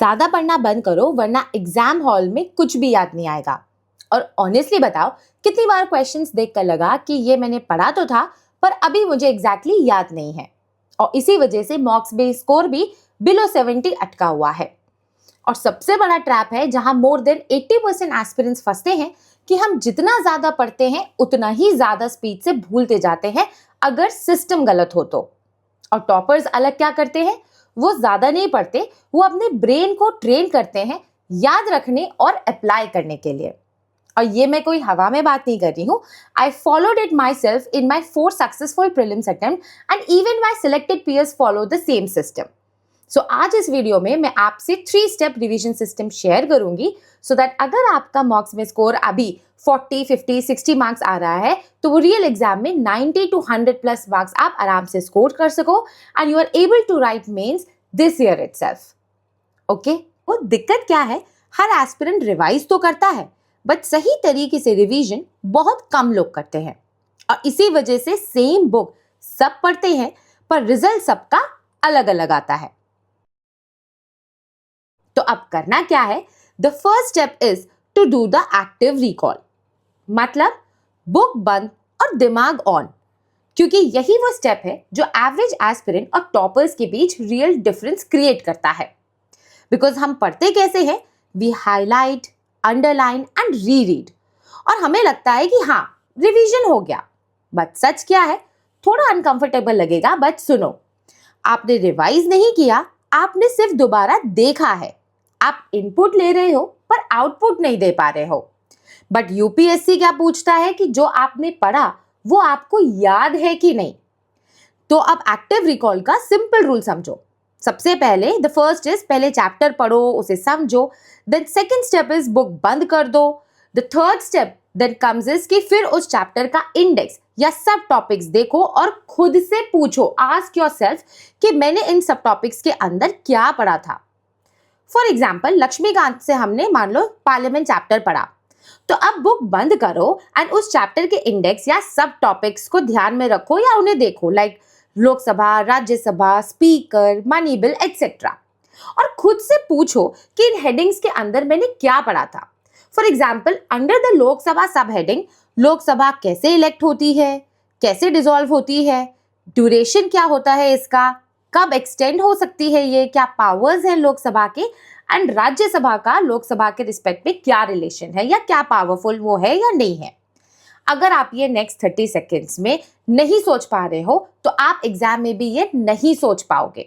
ज्यादा पढ़ना बंद करो वरना एग्जाम हॉल में कुछ भी याद नहीं आएगा। और ऑनेस्टली बताओ, कितनी बार क्वेश्चंस देखकर लगा कि ये मैंने पढ़ा तो था पर अभी मुझे एग्जैक्टली याद नहीं है, और इसी वजह से मॉक्स बेस्ड स्कोर भी बिलो 70 अटका हुआ है। और सबसे बड़ा ट्रैप है जहां मोर देन 80% एस्पिरेंट्स फंसते हैं कि हम जितना ज्यादा पढ़ते हैं उतना ही ज्यादा स्पीड से भूलते जाते हैं अगर सिस्टम गलत हो तो। और टॉपर्स अलग क्या करते हैं, वो ज्यादा नहीं पढ़ते, वो अपने ब्रेन को ट्रेन करते हैं याद रखने और अप्लाई करने के लिए। और ये मैं कोई हवा में बात नहीं कर रही हूँ। I followed it myself in my 4 successful prelims attempt and even my selected peers follow the same system. So आज इस वीडियो में मैं आपसे 3 स्टेप रिवीजन सिस्टम शेयर करूंगी सो दैट अगर आपका मॉक्स में स्कोर अभी 40, 50, 60 मार्क्स आ रहा है तो वो रियल एग्जाम में 90 to 100 प्लस मार्क्स आप आराम से स्कोर कर सको and you are able to write mains this year itself. Okay, वो दिक्कत क्या है, हर एस्पिरेंट रिवाइज तो करता है बट सही तरीके से रिवीजन बहुत कम लोग करते हैं, और इसी वजह से सेम बुक सब पढ़ते हैं पर रिजल्ट सबका अलग अलग आता है। तो अब करना क्या है, the first step is to do the active recall, मतलब बुक बंद और दिमाग ऑन, क्योंकि यही वो स्टेप है जो एवरेज एस्पिरेंट और टॉपर्स के बीच रियल डिफरेंस क्रिएट करता है। बिकॉज हम पढ़ते कैसे हैं, वी हाईलाइट, अंडरलाइन एंड रीरीड, और हमें लगता है कि हाँ रिवीजन हो गया। बट सच क्या है, थोड़ा अनकंफर्टेबल लगेगा बट सुनो, आपने रिवाइज नहीं किया, आपने सिर्फ दोबारा देखा है। आप इनपुट ले रहे हो पर आउटपुट नहीं दे पा रहे हो। बट यूपीएससी क्या पूछता है कि जो आपने पढ़ा वो आपको याद है कि नहीं। तो अब एक्टिव रिकॉल का सिंपल रूल समझो। सबसे पहले द फर्स्ट इज पहले चैप्टर पढ़ो, उसे समझो। Then second step is book बंद कर दो। The third step then comes is कि फिर उस चैप्टर का इंडेक्स या सब टॉपिक्स देखो और खुद से पूछो, आस्क योरसेल्फ कि मैंने इन सब टॉपिक्स के अंदर क्या पढ़ा था। फॉर एग्जाम्पल लक्ष्मीकांत से हमने मान लो पार्लियामेंट चैप्टर पढ़ा, तो अब बुक बंद करो एंड उस चैप्टर के इंडेक्स या सब टॉपिक्स को ध्यान में रखो या उन्हें देखो, like Lok Sabha, Rajya Sabha, speaker, money bill etcetera, और खुद से पूछो कि इन हेडिंग्स के अंदर मैंने क्या पढ़ा था। For example under the Lok Sabha सब हेडिंग, लोकसभा कैसे इलेक्ट होती है, कैसे डिसॉल्व होती है, ड्यूरेशन क्या होता है इसका, कब एक्सटेंड हो सकती है ये, क्या पावर्स हैं लोकसभा के, एंड राज्यसभा का लोकसभा के रिस्पेक्ट में क्या रिलेशन है या क्या पावरफुल वो है या नहीं है। अगर आप ये नेक्स्ट 30 सेकेंड्स में नहीं सोच पा रहे हो तो आप एग्जाम में भी ये नहीं सोच पाओगे।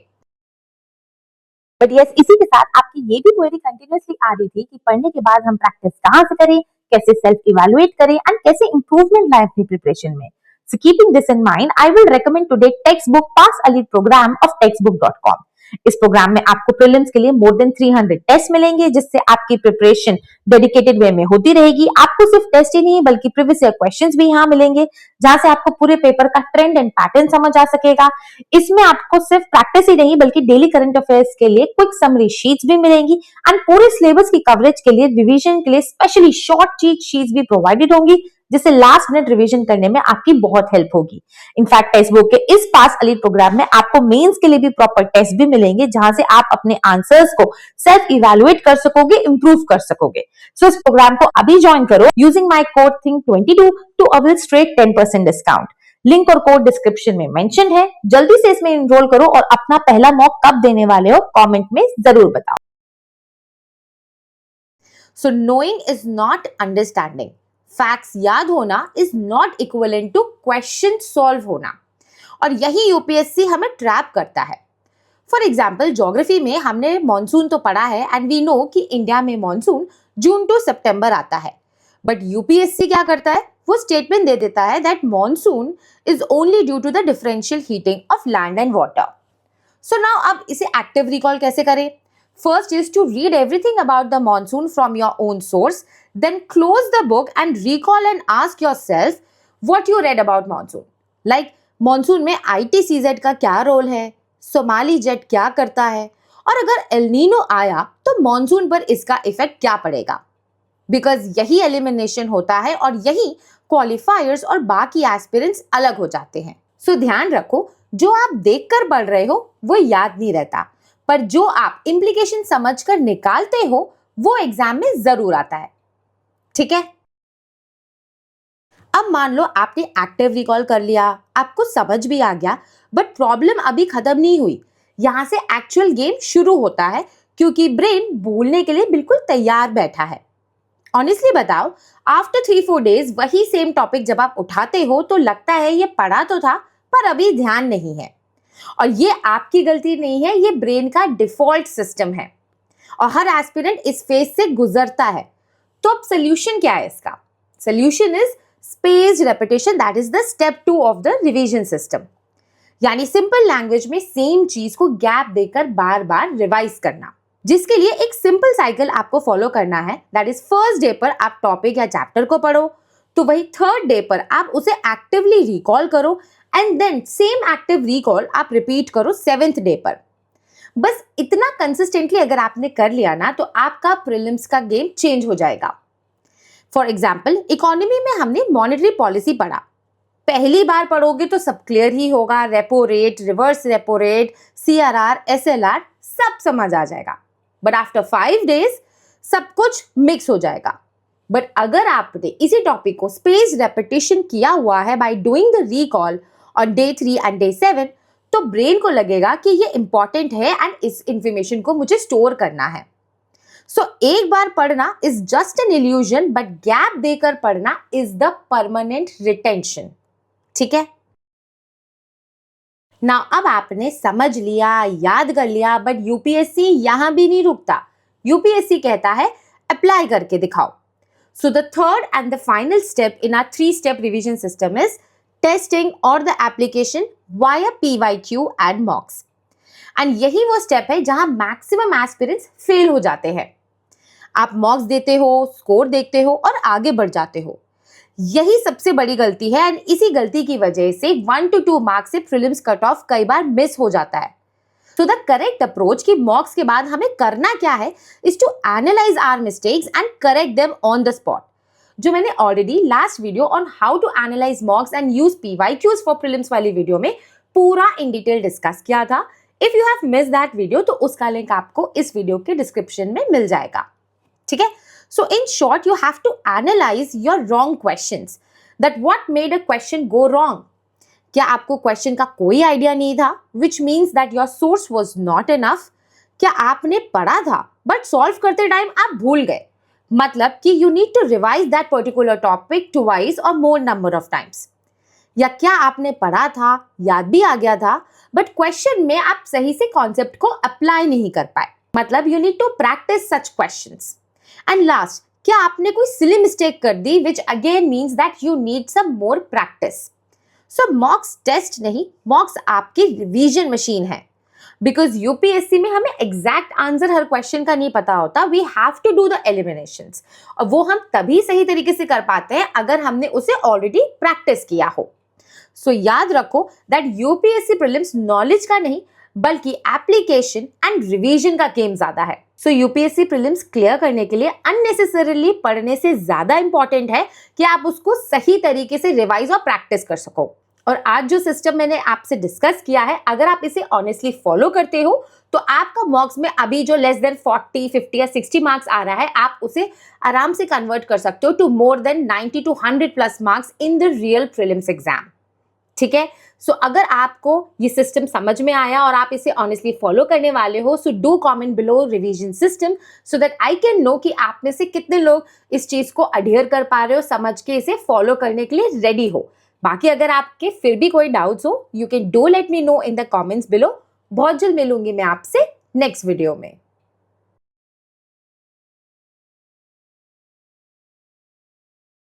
बट यस, इसी के साथ आपकी ये भी क्वेरी कंटिन्यूअसली आ रही थी कि पढ़ने के बाद हम प्रैक्टिस कहाँ से करें, कैसे सेल्फ इवैल्यूएट करें एंड कैसे इंप्रूवमेंट लाए अपनी प्रिपरेशन में। So keeping this in mind, I will recommend today textbook Pass Elite program of textbook.com. इस प्रोग्राम में आपको प्रीलिम्स के लिए मोर देन 300 टेस्ट मिलेंगे, जिससे आपकी प्रिपरेशन डेडिकेटेड वे में होती रहेगी। आपको सिर्फ टेस्ट ही नहीं बल्कि प्रीवियस ईयर क्वेश्चंस भी यहाँ मिलेंगे, जहां से आपको पूरे पेपर का ट्रेंड एंड पैटर्न समझ आ सकेगा। इसमें आपको सिर्फ प्रैक्टिस ही नहीं बल्कि डेली करंट अफेयर्स के लिए क्विक समरी शीट्स भी मिलेंगी एंड पूरे सिलेबस की कवरेज के लिए, रिविजन के लिए स्पेशली शॉर्ट चीट शीट्स भी प्रोवाइडेड होंगी, जिससे लास्ट मिनट रिवीजन करने में आपकी बहुत हेल्प होगी। इनफैक्ट टेक्स्ट बुक के इस पास एलीट प्रोग्राम में आपको मेंस के लिए भी प्रॉपर टेस्ट भी मिलेंगे, जहां से आप अपने आंसर्स को सेल्फ इवैल्यूएट कर सकोगे, इंप्रूव कर सकोगे। सो इस प्रोग्राम को अभी ज्वाइन करो यूजिंग माय कोड थिंक22 to avail straight 10% discount. Link और कोड डिस्क्रिप्शन में मेंशन है। जल्दी से इसमें एनरोल करो और अपना पहला मॉक कब देने वाले हो कमेंट में जरूर बताओ। So knowing is not understanding. Facts याद होना is not equivalent to question solve होना, और यही यूपीएससी हमें ट्रैप करता है। फॉर एग्जाम्पल ज्योग्राफी में हमने मॉनसून तो पढ़ा है एंड वी नो कि इंडिया में मॉनसून जून टू सितंबर आता है, बट यूपीएससी क्या करता है, वो स्टेटमेंट दे देता है that monsoon is only due to the differential heating of land and water. So now अब इसे एक्टिव रिकॉल कैसे करें? First is to read everything about the monsoon from your own source, then close the book and recall and ask yourself what you read about monsoon. Like monsoon में ITCZ का क्या role है, Somali jet क्या करता है, और अगर El Niño आया तो मॉनसून पर इसका इफेक्ट क्या पड़ेगा। बिकॉज यही एलिमिनेशन होता है और यही क्वालिफायर्स और बाकी एस्पिरेंट्स अलग हो जाते हैं। सो ध्यान रखो, जो आप देखकर पढ़ रहे हो वो याद नहीं रहता, पर जो आप इम्प्लीकेशन समझकर निकालते हो वो एग्जाम में जरूर आता है। ठीक है, अब मान लो आपने एक्टिव रिकॉल कर लिया, आपको समझ भी आ गया, बट प्रॉब्लम अभी खत्म नहीं हुई। यहां से एक्चुअल गेम शुरू होता है क्योंकि ब्रेन भूलने के लिए बिल्कुल तैयार बैठा है। ऑनेस्टली बताओ, आफ्टर 3-4 डेज वही सेम टॉपिक जब आप उठाते हो तो लगता है ये पढ़ा तो था पर अभी ध्यान नहीं है। और ये आपकी गलती नहीं है, ये ब्रेन का डिफॉल्ट सिस्टम है और हर एस्पिरेंट इस फेज से गुजरता है। तो अब सोल्यूशन क्या है इसका? Solution is spaced repetition, that is the step 2 of the revision system. यानी सिंपल लैंग्वेज में सेम चीज को गैप देकर बार बार रिवाइज करना, जिसके लिए एक सिंपल साइकिल आपको फॉलो करना है। दैट इज फर्स्ट डे पर आप टॉपिक या चैप्टर को पढ़ो, तो वही थर्ड डे पर आप उसे एक्टिवली रिकॉल करो and then same active recall आप रिपीट करो 7th डे पर। बस इतना कंसिस्टेंटली अगर आपने कर लिया ना तो आपका प्रीलिम्स का गेम चेंज हो जाएगा। फॉर एग्जाम्पल, इकोनॉमी में हमने मॉनेटरी पॉलिसी पढ़ा। पहली बार पढ़ोगे तो सब क्लियर ही होगा, repo rate, reverse repo rate, CRR, SLR सब समझ आ जाएगा। बट आफ्टर 5 डेज सब कुछ मिक्स हो जाएगा। बट अगर आपने इसी टॉपिक को स्पेस रेपिटेशन किया हुआ है by doing the recall on day 3 and day 7, तो ब्रेन को लगेगा कि ये इंपॉर्टेंट है एंड इस इंफॉर्मेशन को मुझे स्टोर करना है। सो एक बार पढ़ना is just an illusion, but gap देकर पढ़ना इज द परमानेंट रिटेंशन। ठीक है ना, अब आपने समझ लिया, याद कर लिया, बट यूपीएससी यहां भी नहीं रुकता। यूपीएससी कहता है अप्लाई करके दिखाओ। So the third and the final step in our 3-step revision system is testing और the application via PYQ and mocks. And यही वो स्टेप है जहां मैक्सिमम एस्पिरेंट्स फेल हो जाते हैं। आप मॉक्स देते हो, स्कोर देखते हो और आगे बढ़ जाते हो। यही सबसे बड़ी गलती है एंड इसी गलती की वजह से 1 to 2 मार्क्स से प्रीलिम्स कट ऑफ कई बार मिस हो जाता है। तो द करेक्ट अप्रोच कि मॉक्स के बाद हमें करना क्या है is to analyse our mistakes and correct them on the spot, जो मैंने already last video on how to analyse mocks and use PYQs for prelims वाली वीडियो में पूरा इन डिटेल डिस्कस किया था। If you have miss that video तो उसका link आपको इस वीडियो के डिस्क्रिप्शन में मिल जाएगा। ठीक है, so in short you have to analyze your wrong questions, that what made a question go wrong. क्या आपको क्वेश्चन का कोई आइडिया नहीं था, which means that your source was not enough? क्या आपने पढ़ा था बट सॉल्व करते टाइम आप भूल गए, मतलब कि you need to revise that particular topic twice or more number of times? या क्या आपने पढ़ा था, याद भी आ गया था, बट क्वेश्चन में आप सही से कॉन्सेप्ट को अप्लाई नहीं कर पाए, मतलब you need to practice such questions. And last, क्या आपने कोई सिली मिस्टेक कर दी which again means that you need some more practice. So mocks test नहीं, मॉक्स आपकी रिवीजन मशीन है। बिकॉज यूपीएससी में हमें एग्जैक्ट आंसर हर क्वेश्चन का नहीं पता होता, we have to do the eliminations, और वो हम तभी सही तरीके से कर पाते हैं अगर हमने उसे ऑलरेडी प्रैक्टिस किया हो। सो याद रखो दैट यूपीएससी प्रीलिम्स नॉलेज का नहीं बल्कि एप्लीकेशन एंड रिवीजन का गेम ज्यादा है। सो यूपीएससी प्रीलिम्स क्लियर करने के लिए अननेसेसरीली पढ़ने से ज्यादा इंपॉर्टेंट है कि आप उसको सही तरीके से रिवाइज और प्रैक्टिस कर सको। और आज जो सिस्टम मैंने आपसे डिस्कस किया है, अगर आप इसे ऑनेस्टली फॉलो करते हो तो आपका मॉक्स में अभी जो लेस देन 40, 50 या 60 मार्क्स आ रहा है, आप उसे आराम से कन्वर्ट कर सकते हो to more than 90 to 100+ marks in the real prelims exam. ठीक है, सो अगर आपको ये सिस्टम समझ में आया और आप इसे ऑनेस्टली फॉलो करने वाले हो, so do comment below revision system so that I can know कि आप में से कितने लोग इस चीज को अडियर कर पा रहे हो, समझ के इसे फॉलो करने के लिए रेडी हो। बाकी अगर आपके फिर भी कोई डाउट्स हो, you can do let me know in the comments below. बहुत जल्द मिलूंगी मैं आपसे नेक्स्ट वीडियो में।